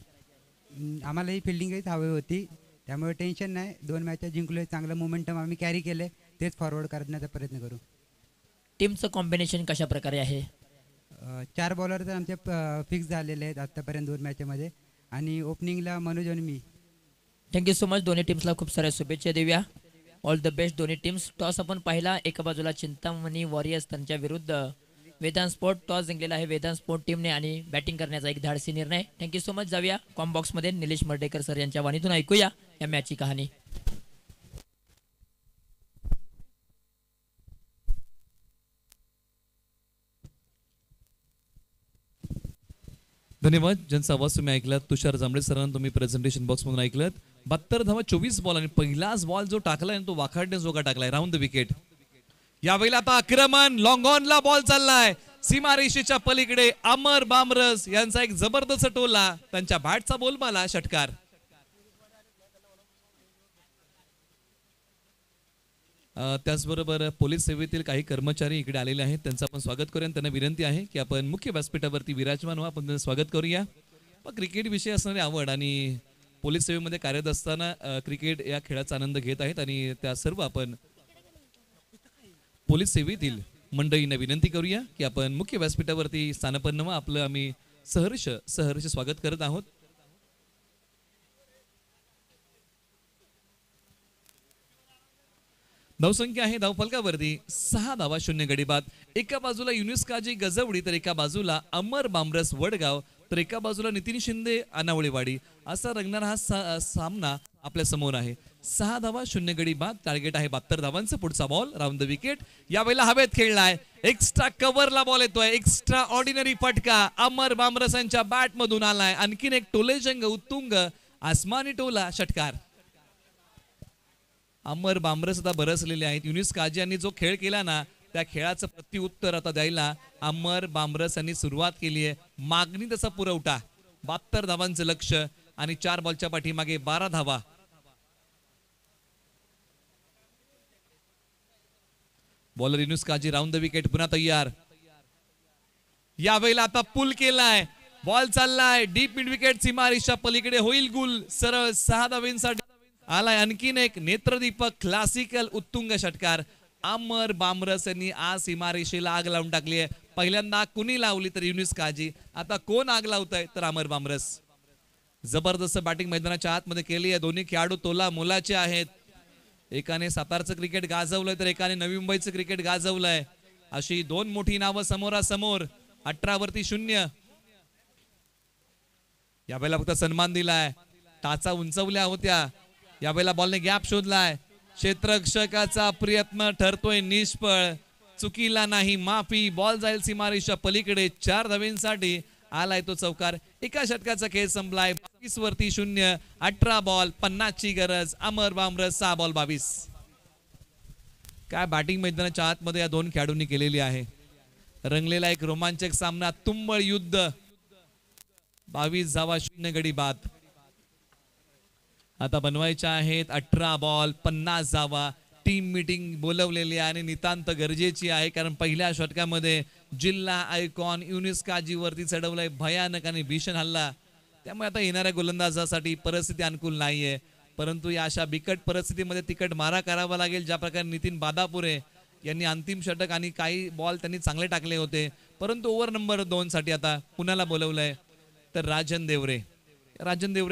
आम्हाला ही फिल्डिंगच हवी होती, त्यामुळे टेन्शन नाही. 2 मॅचेस जिंकलोय. चांगलं मोमेंटम आम्ही कॅरी केले, तेच फॉरवर्ड करण्याचा प्रयत्न करू. टीमचं कॉम्बिनेशन कशा प्रकारे आहे? 4 बॉलर तर आमचे फिक्स झालेले आहेत आत्तापर्यंत 2 मॅचेमध्ये आणि ओपनिंगला मनोज आणि मी. Thank you so much. दोन्ही टीम्सला खूप साऱ्या शुभेच्छा देऊया. ऑल द बेस्ट दोन्ही टीम्स. टॉस आपण पाहिला, एका बाजूला चिंतामणी वॉरियर्स त्यांच्या विरुद्ध वेदांत स्पोर्ट. टॉस जिंकलेला आहे वेदांत स्पोर्ट टीमने आणि बॅटिंग करण्याचा एक धाडसी निर्णय. Thank you so much. जाऊया कॉम्बॉक्समध्ये निलेश मर्डेकर सर यांच्या वाणीतून ऐकूया या मॅचची कहाणी. धन्यवाद. ज्यांचा आवाज तुम्ही ऐकलात तुषार जांभळे सरांना तुम्ही प्रेझेंटेशन बॉक्स मधून ऐकलात. 72 धावा 24 बॉल आणि पहिलाच बॉल जो टाकलाय तो वाखाडने जोगा टाकलाय राऊंड द विकेट. यावेळेला आता आक्रमण लॉंग ऑन ला बॉल चाललाय सीमारेषेच्या पलीकडे. अमर बामरस यांचा एक जबरदस्त टोला, त्यांच्या बॅटचा बोलबाला षटकार. त्याचबरोबर पोलीस सेवेतील काही कर्मचारी इकडे आलेले आहेत, त्यांचं आपण स्वागत करूया. त्यांना विनंती आहे की आपण मुख्य व्यासपीठावरती विराजमान व्हा, आपण त्यांचं स्वागत करूया. मग क्रिकेट विषयी असणारी आवड आणि पोलीस सेवेमध्ये कार्यरत असताना क्रिकेट या खेळाचा आनंद घेत आहेत आणि त्या सर्व आपण पोलीस सेवेतील मंडळींना विनंती करूया की आपण मुख्य व्यासपीठावरती स्थानापन्न व्हा. आपलं आम्ही सहर्ष स्वागत करत आहोत. धावसंख्या आहे धावफलकावरती 6 धावा 0 गडी बाद. एका बाजूला युनुस काजी गजवडी तर एका बाजूला अमर बामरस वडगाव तर एका बाजूला नितीन शिंदे अनावळेवाडी. असा रंगणारा हा सामना आपल्या समोर आहे. 6 धावा 0 गडी बाद. टार्गेट आहे 72 धावांचं. पुढचा बॉल राऊंड द विकेट. यावेळेला हवेत खेळलाय, एक्स्ट्रा कव्हरला बॉल येतोय, एक्स्ट्रा ऑर्डिनरी फटका अमर बामरसांच्या बॅट मधून आलाय. आणखीन एक टोलेजंग उत्तुंग आसमानी टोला षटकार. अमर बामरस आता बरसलेले आहेत. युनुस काजी यांनी जो खेळ केला ना त्या खेळाचं प्रत्युत्तर आता द्यायला अमर बामरस यांनी सुरुवात केली आहे. मागणी तसा पुरवठा. 72 धावांचं लक्ष आणि 4 बॉलच्या पाठीमागे 12 धावा. Bowler Yunus Kazi round the wicket पुन्हा तयार. यावेळेला आता पुल केलाय, बॉल चाललाय डीप मिड विकेट सीमारेषा पलीकडे होईल गुल. सरळ 6 धावांसाठी आलाय आणखीन एक नेत्रदीपक क्लासिकल उत्तुंग षटकार. अमर बामरस यांनी आज सीमारेषेला आग लावून टाकली आहे. पहिल्यांदा कुणी लावली तर युनुस काजी, आता कोण आग लावतंय तर अमर बामरस. जबरदस्त बॅटिंग मैदानाच्या आतमध्ये केली आहे. दोन्ही खेळाडू तोला मोलाचे आहेत. एकाने सातारचं क्रिकेट गाजवलंय तर एकाने नवी मुंबईचं क्रिकेट गाजवलंय. अशी दोन मोठी नावं समोरासमोर. 18 वरती 0. यावेळेला फक्त सन्मान दिलाय, टाचा उंचवल्या होत्या. यावेळेला बॉलने गॅप शोधलाय. क्षेत्ररक्षकाचा प्रयत्न ठरतोय निष्फळ. चुकीला नाही माफी. बॉल जाईल सीमारेषा पलीकडे. 4 धावांसाठी आलाय तो चौकार. एका षटकाचा खेळ संपलाय. 22 वरती 0. 18 बॉल 50 ची गरज. अमर बामरस 6 बॉल 22. काय बॅटिंग मैदानाच्या आतमध्ये या दोन खेळाडूंनी केलेली आहे. रंगलेला एक रोमांचक सामना, तुंबळ युद्ध. 22 धावा 0 गडी बाद. आता बनवायच्या आहेत 18 बॉल 50 धावा. टीम मीटिंग बोलवलेली आहे आणि नितांत गरजेची आहे, कारण पहिल्या षटकामध्ये जिल्हा आयकॉन युनुस काजीवरती चढवलाय भयानक आणि भीषण हल्ला. त्यामुळे आता येणाऱ्या गोलंदाजासाठी परिस्थिती अनुकूल नाहीये. परंतु या अशा बिकट परिस्थितीमध्ये तिकट मारा करावा लागेल. ज्या प्रकारे नितीन बादापुरे यांनी अंतिम षटक आणि काही बॉल त्यांनी चांगले टाकले होते. परंतु ओव्हर नंबर 2 साठी आता पुण्याला बोलवलंय तर राजन देवरे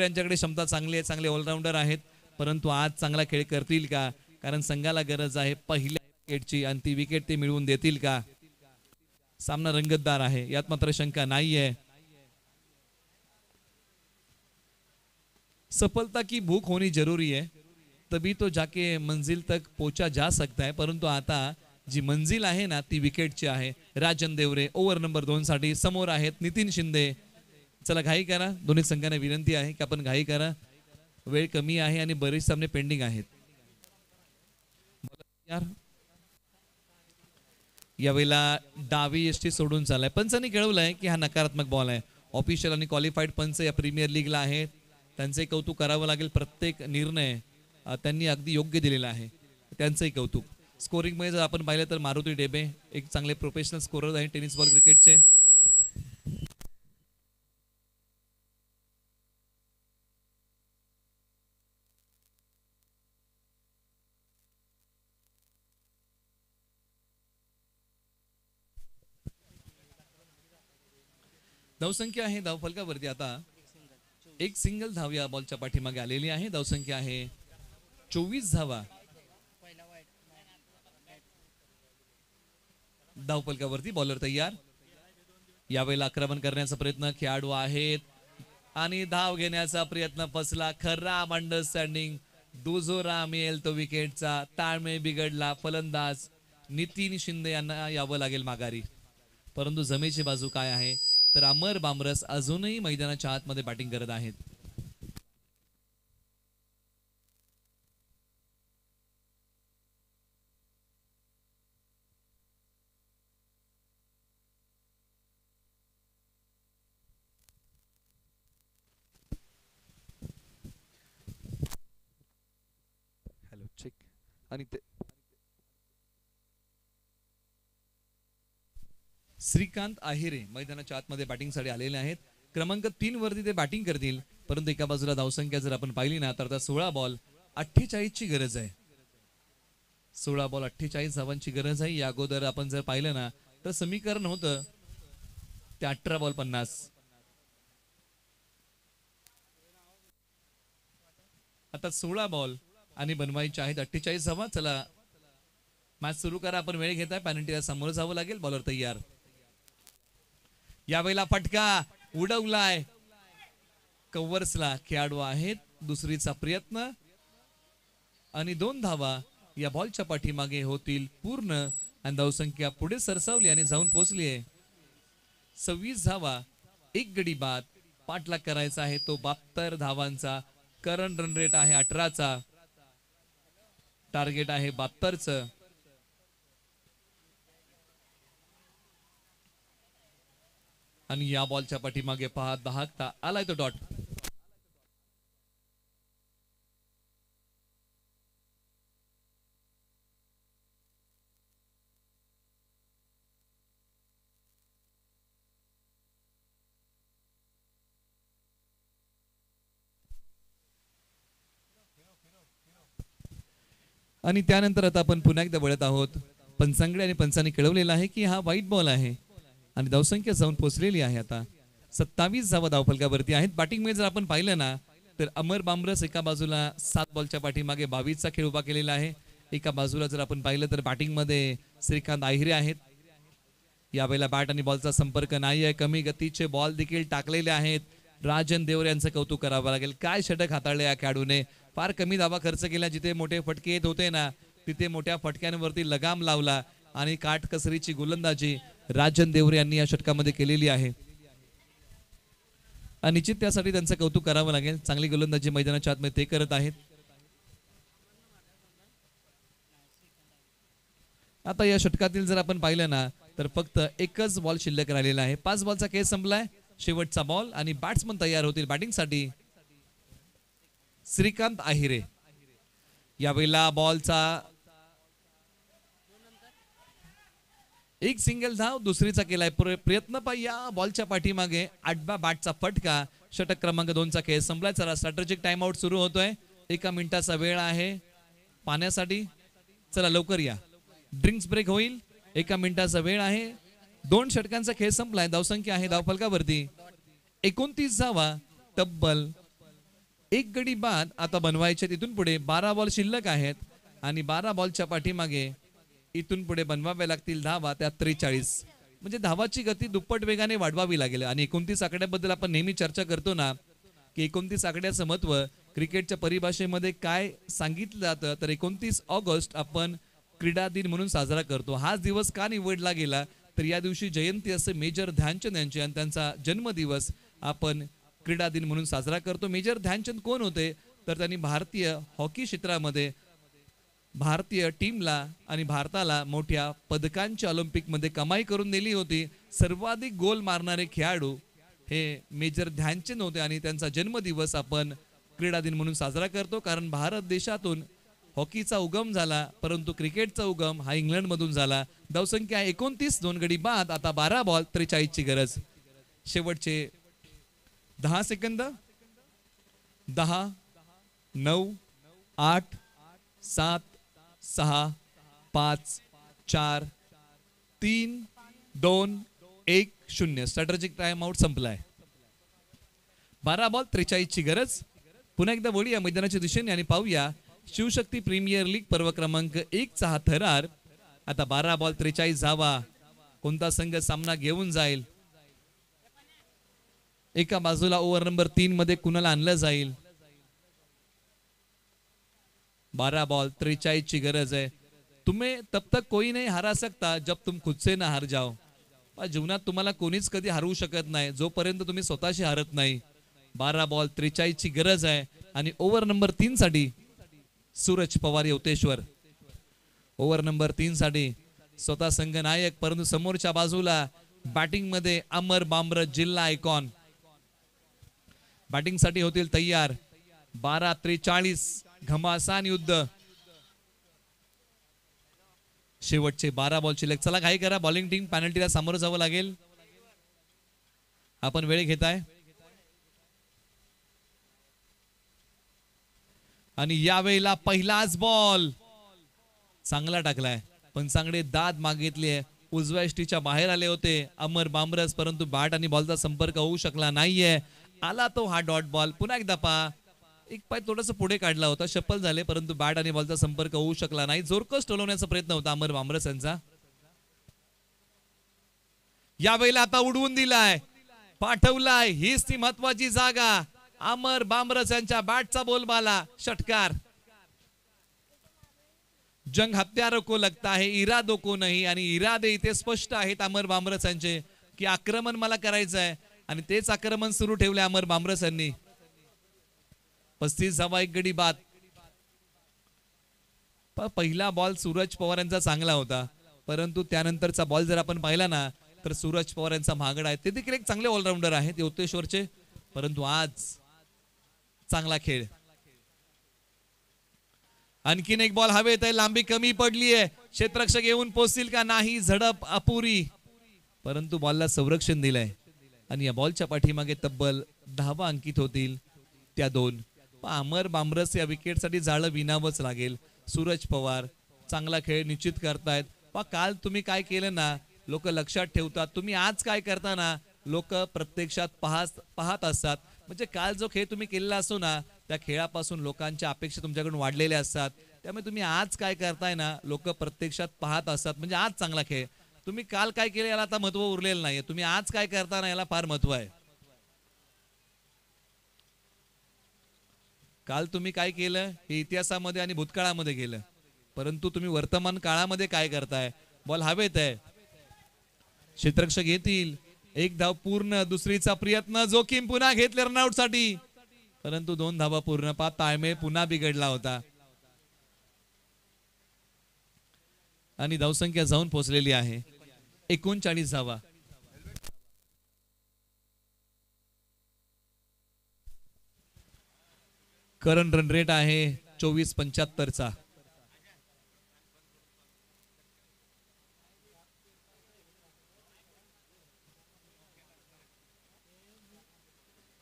यांच्याकडे क्षमता चांगली आहे, चांगले ऑलराऊंडर आहेत. परंतु आज चांगला खेळ करतील का, कारण संघाला गरज आहे पहिल्या विकेटची आणि ती विकेट ते मिळवून देतील का. सामना रंगतदार आहे, यात मात्र शंका नाहीये. सफलता की भूख होनी जरूरी है, तभी तो जाके मंजिल तक पहुंचा जा सकता है. परंतु आता जी मंजिल आहे ना ती विकेटची आहे. राजन देवरे ओव्हर नंबर 2 साठी समोर आहेत नितीन शिंदे. चला घाई करा, दोन्ही संघांना विनंती आहे की आपण घाई करा, वेळ कमी आहे आणि बरेच सामने पेंडिंग आहेत. यावेळेला डावी यष्टी सोडून चाललाय. पंचांनी कळवलंय की हा नकारात्मक बॉल आहे. ऑफिशियल आणि क्वालिफाईड पंच या प्रीमियर लीगला आहेत, त्यांचे कौतुक करावं लागेल. प्रत्येक निर्णय त्यांनी अगदी योग्य दिलेला आहे, त्यांचंही कौतुक. स्कोरिंग मध्ये जर आपण पाहिलं तर मारुती डेबे एक चांगले प्रोफेशनल स्कोरर आहे टेनिस बॉल क्रिकेटचे. धावसंख्या आहे धावफलकावरती आता एक सिंगल धाव या बॉलच्या पाठीमागे आलेली आहे. धावसंख्या आहे 24 धावा. धावपलकावरती बॉलर तयार. यावेळेला आक्रमण करण्याचा प्रयत्न खेळाडू आहेत आणि धाव घेण्याचा प्रयत्न फसला. खराब अंडरस्टँडिंग, दुजोरा मिळेल तो विकेटचा. ताळमेळ बिघडला. फलंदाज नितीन शिंदे यांना यावं लागेल माघारी. परंतु जमेची बाजू काय आहे तर अमर बामरस अजूनही मैदानाच्या आतमध्ये बॅटिंग करत आहेत. Hello check. आणि ते श्रीकांत आहिरे मैदानाच्या आतमध्ये बॅटिंगसाठी आलेले आहेत. क्रमांक 3 वरती ते बॅटिंग करतील. परंतु एका बाजूला धावसंख्या जर आपण पाहिली ना तर आता 16 बॉल 48 ची गरज आहे. 16 बॉल 48 धावांची गरज आहे. या अगोदर आपण जर पाहिलं ना तर समीकरण होतं ते 18 बॉल 50. आता 16 बॉल आणि बनवायचे आहेत 48 धावा. चला मॅच सुरू करा. आपण वेळ घेताय. पॅनल्टीला समोर जावं लागेल. बॉलर तयार. यावेळेला फटका उडवलाय कव्हर्सला. खेळाडू आहेत. दुसरीचा प्रयत्न आणि 2 धावा या बॉलच्या पाठीमागे होतील पूर्ण. आणि धावसंख्या पुढे सरसावली आणि जाऊन पोहोचली आहे 26 धावा. एक गडी बाद. पाठलाग करायचा आहे तो 72 धावांचा. करंट रन रेट आहे 18चा. टार्गेट आहे 72चं. आणि या बॉलच्या पाठीमागे पहा दहाकता आलाय तो डॉट. आणि त्यानंतर आता आपण पुन्हा एकदा वळत आहोत. पंचांगडे आणि पंचांनी कळवलेलं आहे की हा वाईट बॉल आहे आणि धावसंख्या जाऊन पोहोचलेली आहे. आता 27 धावा धावफलकावरती आहेत. बॅटिंग मध्ये जर आपण पाहिलं ना तर अमर बामरस एका बाजूला 7 बॉलच्या पाठीमागे 22चा खेळ उभा केलेला आहे. एका बाजूला जर आपण पाहिलं तर बॅटिंग मध्ये श्रीकांत आहिरे आहेत. यावेळेला बॅट आणि बॉलचा संपर्क नाही आहे. कमी गतीचे बॉल देखील टाकलेले आहेत. राजन देवरे यांचं कौतुक करावं लागेल. काय षटक हाताळले या खेळाडूने. फार कमी धावा खर्च केला. जिथे मोठे फटके येत होते ना तिथे मोठ्या फटक्यांवरती लगाम लावला आणि काटकसरीची गोलंदाजी राजन देवरे यांनी या षटकामध्ये केलेली आहे. आणि निश्चित त्यासाठी त्यांचं कौतुक करावं लागेल. चांगली गोलंदाजी मैदानाच्या आतमध्ये ते करत आहेत. आता या षटकातील जर आपण पाहिलं ना तर फक्त एकच बॉल शिल्लक राहिलेला आहे. 5 बॉलचा खेळ संपलाय. शेवटचा बॉल आणि बॅट्समन तयार होतील बॅटिंगसाठी. श्रीकांत आहिरे. यावेळेला बॉलचा एक सिंगल धाव. दुसरीचा केलाय प्रयत्न. पण या बॉलच्या पाठीमागे आडव्या बॅटचा फटका. षटक क्रमांक 2चा खेळ संपलाय. चला स्ट्रॅटेजिक टाइम आउट सुरू होतोय. 1 मिनिटाचा वेळ आहे पाण्यासाठी. चला लवकर या. ड्रिंक्स ब्रेक होईल. 1 मिनिटाचा वेळ आहे. 2 षटकांचा खेळ संपलाय. धावसंख्या आहे धावफलकावरती 29 धावा. तब्बल 1 गडी बाद आता बनवायचे. तिथून पुढे 12 बॉल शिल्लक आहेत आणि 12 बॉलच्या पाठीमागे इथून पुढे बनवाव्या लागतील धावा. त्या 43. म्हणजे धावाची गती दुप्पट वेगाने वाढवावी लागेल. आणि 29 आकड्याबद्दल आपण नेहमी चर्चा करतो ना की 29 आकड्याचं महत्व क्रिकेटच्या परिभाषेमध्ये काय सांगितलं जातं तर 29 ऑगस्ट आपण क्रीडा दिन म्हणून साजरा करतो. हाच दिवस का निवडला गेला तर या दिवशी जयंती असे मेजर ध्यानचंद यांची आणि त्यांचा जन्मदिवस आपण क्रीडा दिन म्हणून साजरा करतो. मेजर ध्यानचंद कोण होते तर त्यांनी भारतीय हॉकी क्षेत्रामध्ये भारतीय टीमला आणि भारताला मोठ्या पदकांची ऑलिम्पिक मध्ये कमाई करून दिली होती. सर्वाधिक गोल मारणारे खेळाडू हे मेजर ध्यानचंद होते आणि त्यांचा जन्मदिवस आपण क्रीडा दिन म्हणून साजरा करतो. कारण भारत देशातून हॉकीचा उगम झाला परंतु क्रिकेटचा उगम हा इंग्लंड मधून झाला. धावसंख्या 29. 2 गडी बाद. आता 12 बॉल 43 ची गरज. शेवटचे 10 सेकंद. 10 9 8 7 6 5 4 3 2 1 0. स्ट्रॅटेजिक टाइम आउट संपलाय. 12 बॉल 43 ची गरज. पुन्हा एकदा वळी या मैदानाच्या दिशेने आणि पाहूया शिवशक्ती प्रीमियर लीग पर्व क्रमांक 1 चा हा थरार. आता 12 बॉल 43 धावा. कोणता संघ सामना घेऊन जाईल? एका बाजूला ओव्हर नंबर 3 मध्ये कुणाला आणलं जाईल? 12 बॉल 43 ची गरज आहे. तुम्ही तब तक कोई नहीं हरा सकता जब तुम खुद से ना हार जाओ. जीवनात तुम्हाला कोणीच कधी हरवू शकत नाही जोपर्यंत तुम्ही स्वतःशी हारत नाही. 12 बॉल 43 ची गरज आहे आणि ओव्हर नंबर 3 साठी सूरज पवार यवतेश्वर. ओव्हर नंबर 3 साठी स्वतः संघ नायक, परंतु समोरच्या बाजूला बॅटिंग मध्ये अमर बामरस जिल्हा आयकॉन बॅटिंग साठी होतील तयार. 12-43 घमासान युद्ध. शेवटचे 12 बॉल शिल्लक. चला काही करा, बॉलिंग टीम पॅनल्टीला सामोरं जावं लागेल. आपण वेळ घेताय आणि यावेळेला पहिलाच बॉल चांगला टाकलाय, पण चांगले दाद मागितले. उजव्या यष्टीच्या बाहेर आले होते अमर बामरस, परंतु बॅट आणि बॉलचा संपर्क होऊ शकला नाहीये. आला तो हा डॉट बॉल. पुन्हा एकदा पहा, एक पाय थोडस पुढे काढला होता, शफल झाले, परंतु बॅट आणि बॉलचा संपर्क होऊ शकला नाही. जोरकस टोलवण्याचा प्रयत्न होता अमर बामरस यांचा. यावेळेला आता उडवून दिलाय, पाठवलाय. हीच ती महत्वाची जागा. अमर बामरस यांच्या बॅटचा बोलबाला, षटकार. जंग हत्यारों को लगता है इरादों को नहीं. आणि इरादे इथे स्पष्ट आहेत अमर बामरस यांचे की आक्रमण मला करायचं आहे आणि तेच आक्रमण सुरू ठेवले अमर बामरस यांनी. 35 धावा एक गडी बाद. पहिला बॉल सूरज पवार यांचा चांगला होता, परंतु त्यानंतरचा बॉल जर आपण पाहिला ना तर सूरज पवार यांचा महागडा आहे. ते देखील एक चांगले ऑलराऊंडर आहेत यवतेश्वरचे, परंतु आज चांगला खेळ. आणखीन एक बॉल हवेत आहे, लांबी कमी पडली आहे. क्षेत्ररक्षक येऊन पोहोचतील का नाही? झडप अपुरी, परंतु बॉलला संरक्षण दिलंय आणि या बॉलच्या पाठीमागे तब्बल 10 धावा अंकित होतील. त्या 2. अमर बामरस या विकेटसाठी जाळं विणावंच लागेल. सूरज पवार चांगला खेळ निश्चित करतायत. काल तुम्ही काय केलं ना लोक लक्षात ठेवतात, तुम्ही आज काय करताना लोक प्रत्यक्षात पाहत असतात. म्हणजे काल जो खेळ तुम्ही केलेला असतो ना त्या खेळापासून लोकांच्या अपेक्षा तुमच्याकडून वाढलेल्या असतात. त्यामुळे तुम्ही आज काय करताय ना लोक प्रत्यक्षात पाहत असतात. म्हणजे आज चांगला खेळ. तुम्ही काल काय केलं याला आता महत्व उरलेलं नाहीये, तुम्ही आज काय करताना याला फार महत्व आहे. काल तुम्ही काय केलं हे इतिहासामध्ये आणि भूतकाळामध्ये केलं, परंतु तुम्ही वर्तमान काळामध्ये काय करताय? बॉल हवेत आहे, क्षेत्ररक्षक येतील. 1 धाव पूर्ण. दुसरीचा प्रयत्न, जोखीम पुन्हा घेतले रनआउट साठी, परंतु 2 धावा पूर्ण. ताळमेळ पुन्हा बिघडला होता आणि धावसंख्या जाऊन पोहोचलेली आहे 39 धावा. करंट रन रेट आहे 24-75 चा.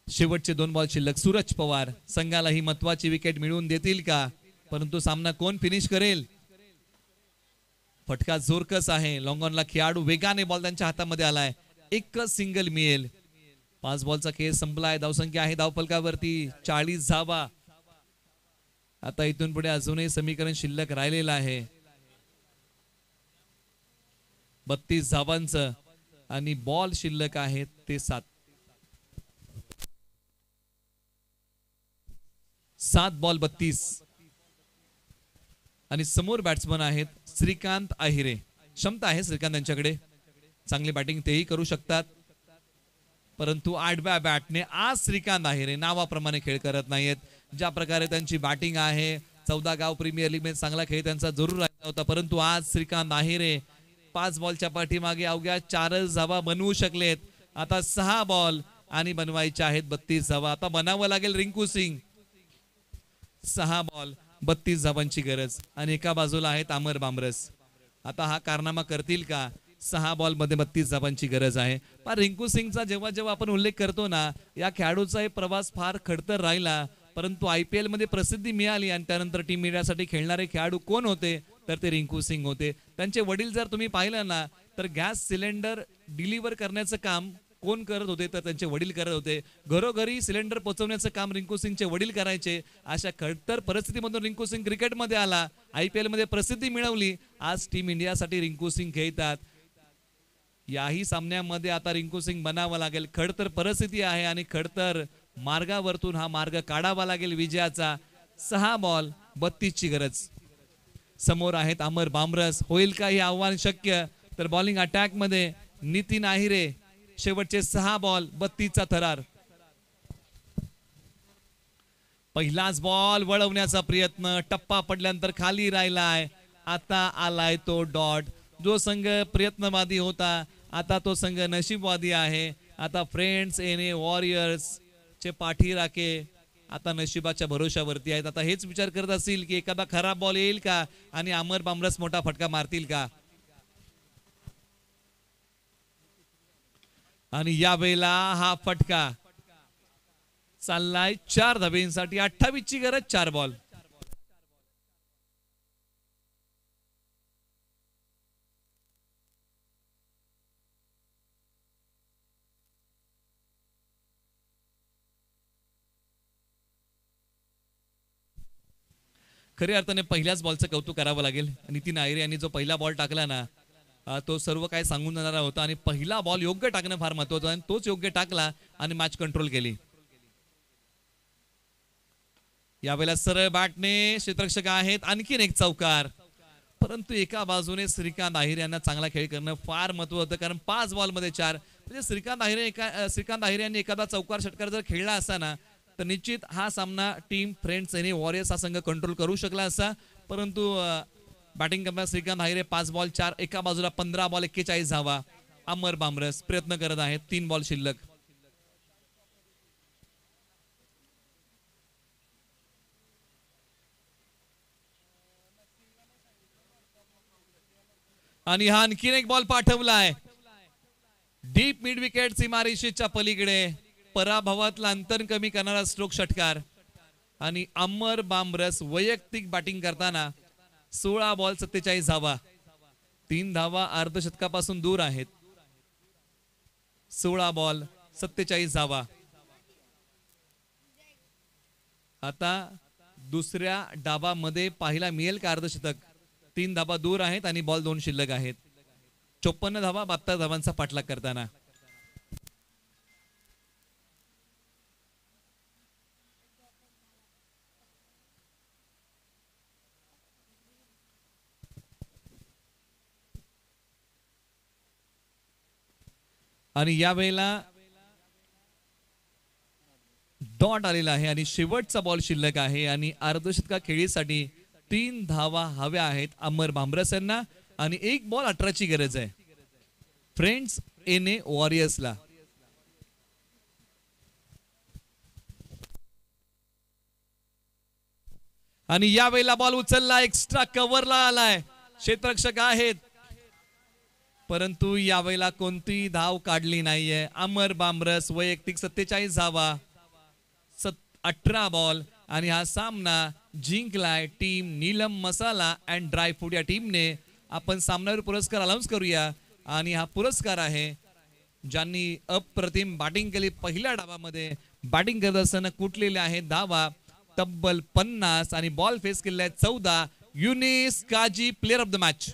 शेवटचे 2 बॉल शिल्लक. सूरज पवार संघाला ही महत्वाची विकेट मिळवून देतील का? परंतु सामना कोण फिनिश करेल? फटका जोरकस आहे. लॉंगॉनला खेळाडू वेगाने बॉल त्यांच्या हातामध्ये आलाय. एकच सिंगल मिळेल. 5 बॉलचा खेळ संपलाय. धावसंख्या आहे धावफलकावरती 40 धावा. आता इथून पुढे अजूनही समीकरण शिल्लक राहिलेलं आहे 32 धावांचं आणि बॉल शिल्लक आहेत ते 7 बॉल 32. आणि समोर बॅट्समन आहेत श्रीकांत आहिरे. क्षमता आहे श्रीकांत यांच्याकडे, चांगली बॅटिंग तेही करू शकतात, परंतु आडव्या बॅटने आज श्रीकांत आहिरे नावाप्रमाणे खेळ करत नाहीयेत. ज्या प्रकारे त्यांची बॅटिंग आहे 14 गाव प्रीमियर लीग मध्ये चांगला खेळ त्यांचा जरूर राहिला होता, परंतु आज श्रीकांत आहिरे 5 बॉलच्या पाठीमागे अवघ्या 4 धावा बनवू शकलेत. आता 6 बॉल आणि बनवायच्या आहेत 32 धावा. आता बनावं लागेल रिंकू सिंग. 6 बॉल 32 धावांची गरज आणि एका बाजूला आहेत अमर बामरस. आता हा कारनामा करतील का? 6 बॉल मध्ये 32 धावांची गरज आहे. पण रिंकू सिंगचा जेव्हा जेव्हा आपण उल्लेख करतो ना या खेळाडूचा हे प्रवास फार खडतर राहिला, परंतु IPL मध्ये प्रसिद्धी मिळाली आणि त्यानंतर टीम इंडियासाठी खेळणारे खेळाडू कोण होते तर ते रिंकू सिंग होते. त्यांचे वडील जर तुम्ही पाहिलं ना तर गॅस सिलेंडर डिलिव्हर करण्याचं काम कोण करत होते तर त्यांचे वडील करत होते. घरोघरी सिलेंडर पोहोचवण्याचं काम रिंकू सिंगचे वडील करायचे. अशा खडतर परिस्थितीमधून रिंकू सिंग क्रिकेटमध्ये आला, IPL मध्ये प्रसिद्धी मिळवली. आज टीम इंडियासाठी रिंकू सिंग खेळतात. याही सामन्यामध्ये आता रिंकू सिंग बनावं लागेल. खडतर परिस्थिती आहे आणि खडतर मार्गावरतून हा मार्ग काढावा लागेल विजयाचा. 6 बॉल 32 ची गरज. समोर आहेत अमर बामरस. होईल का हे आव्हान शक्य? तर बॉलिंग अटॅक मध्ये नितीन आहिरे. शेवटचे 6 बॉल 32 चा थरार. पहिलाच बॉल वळवण्याचा प्रयत्न, टप्पा पडल्यानंतर खाली राहिलाय. आता आलाय तो डॉट. जो संघ प्रयत्नवादी होता आता तो संघ नशीबवादी आहे. आता फ्रेंड्स एने वॉरियर्स चे पाठीराखे आता नशिबाच्या भरोशावरती आहेत. आता हेच विचार करत असतील की एखादा खराब बॉल येईल का आणि अमर बामरस मोठा फटका मारतील का. आणि यावेळेला हा फटका चाललाय 4 धाब्यांसाठी. 28 ची गरज. 4 बॉल. खऱ्या अर्थाने पहिल्याच बॉलचं कौतुक करावं लागेल. नितीन आयरे यांनी जो पहिला बॉल टाकला ना तो सर्व काय सांगून जाणारा होता आणि पहिला बॉल योग्य टाकणं फार महत्वाचं आणि तोच योग्य टाकला आणि मॅच कंट्रोल केली. यावेळेला सरळ बॅटने क्षेत्ररक्षक आहेत. आणखीन एक चौकार. परंतु एका बाजूने श्रीकांत आहिरे यांना चांगला खेळ करणं फार महत्त्वाचं होतं कारण 5 बॉल मध्ये 4 म्हणजे श्रीकांत आहिरे यांनी एखादा चौकार षटकार जर खेळला असता ना तर निश्चित हा सामना टीम फ्रेंड्स आणि वॉरियर्स हा संघ कंट्रोल करू शकला असता. परंतु बॅटिंग करताना श्रीकांत आहिरे 5 बॉल 4. एका बाजूला 15 बॉल 41 धावा. अमर बामरस प्रयत्न करत आहेत. 3 बॉल शिल्लक. आणि हा आणखीन एक बॉल पाठवलाय डीप मिड विकेट सीमारेषेच्या पलीकडे. पराभवातला अंतर कमी करणारा स्ट्रोक षटकार. आणि अमर बामरस वैयक्तिक बॅटिंग करताना 16 बॉल 47 धावा. 3 धावा अर्धशतकापासून दूर आहेत. 16 बॉल 47 धावा. आता दुसऱ्या डाबामध्ये पाहायला मिळेल का अर्धशतक. 3 धावा दूर आहेत आणि बॉल 2 शिल्लक आहेत. 54 धावा 72 धावांचा पाठलाग करताना. आणि यावेळेला डॉट आलेला आहे आणि शेवटचा बॉल शिल्लक आहे आणि अर्धशतका खेळीसाठी 3 धावा हव्या आहेत अमर बामरस यांना आणि 1 बॉल 18 ची गरज आहे फ्रेंड्स एने वॉरियर्सला. आणि यावेळेला बॉल उचलला. एक्स्ट्रा कव्हरला आलाय. क्षेत्ररक्षक आहेत परंतु यावेळेला कोणतीही धाव काढली नाहीये. अमर बामरस वैयक्तिक 47 धावा 18 बॉल आणि हा सामना जिंकलाय team Neelam Masala and dry fruit या टीमने. आपण सामनावीर पुरस्कार अनाउन्स करूया आणि हा पुरस्कार आहे ज्यांनी अप्रतिम बॅटिंग केली. पहिल्या डावामध्ये बॅटिंग करत असताना कुठलेले आहेत धावा तब्बल 50 आणि बॉल फेस केलेले आहेत 14. युनिस काजी प्लेयर ऑफ द मॅच.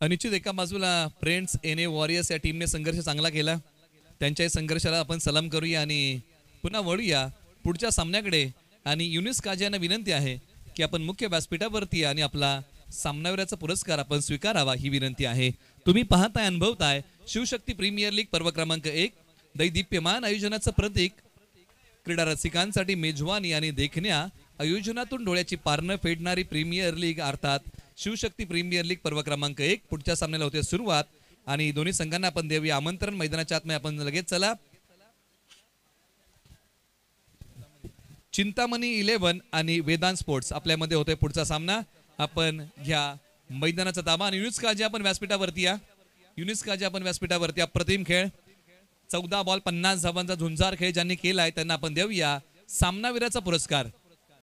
निश्चित एका बाजूला फ्रेंड्स एने वॉरियर्स या टीमने संघर्ष चांगला केला. त्यांच्या संघर्षाला आपण सलाम करूया आणि पुन्हा वळूया पुढच्या सामन्याकडे. आणि युनिस काजी यांना विनंती आहे की आपण मुख्य व्यासपीठावरती आणि आपला सामनावीराचा पुरस्कार आपण स्वीकारावा ही विनंती आहे. तुम्ही पाहताय अनुभवताय शिवशक्ती प्रीमियर लीग पर्व क्रमांक 1 दैदिप्यमान आयोजनाचं प्रतीक. क्रीडा रसिकांसाठी मेजवानी आणि देखण्या आयोजनातून डोळ्याची पारणं फेडणारी प्रीमियर लीग अर्थात शिवशक्ती प्रीमियर लीग पर्व क्रमांक 1. पुढच्या सामन्याला होते सुरुवात आणि दोन्ही संघांना आपण देऊया आमंत्रण. मैदानाच्या आतमध्ये आपण लगेच चला. चिंतामणी 11 आणि वेदांत स्पोर्ट्स आपल्यामध्ये होते पुढचा सामना. आपण घ्या मैदानाचा ताबा आणि युनिस काजी आपण व्यासपीठावरती या. युनिस काजी आपण व्यासपीठावरती अप्रतिम खेळ 14 बॉल 50 धावांचा झुंजार खेळ ज्यांनी केलाय त्यांना आपण देऊया सामनावीराचा पुरस्कार.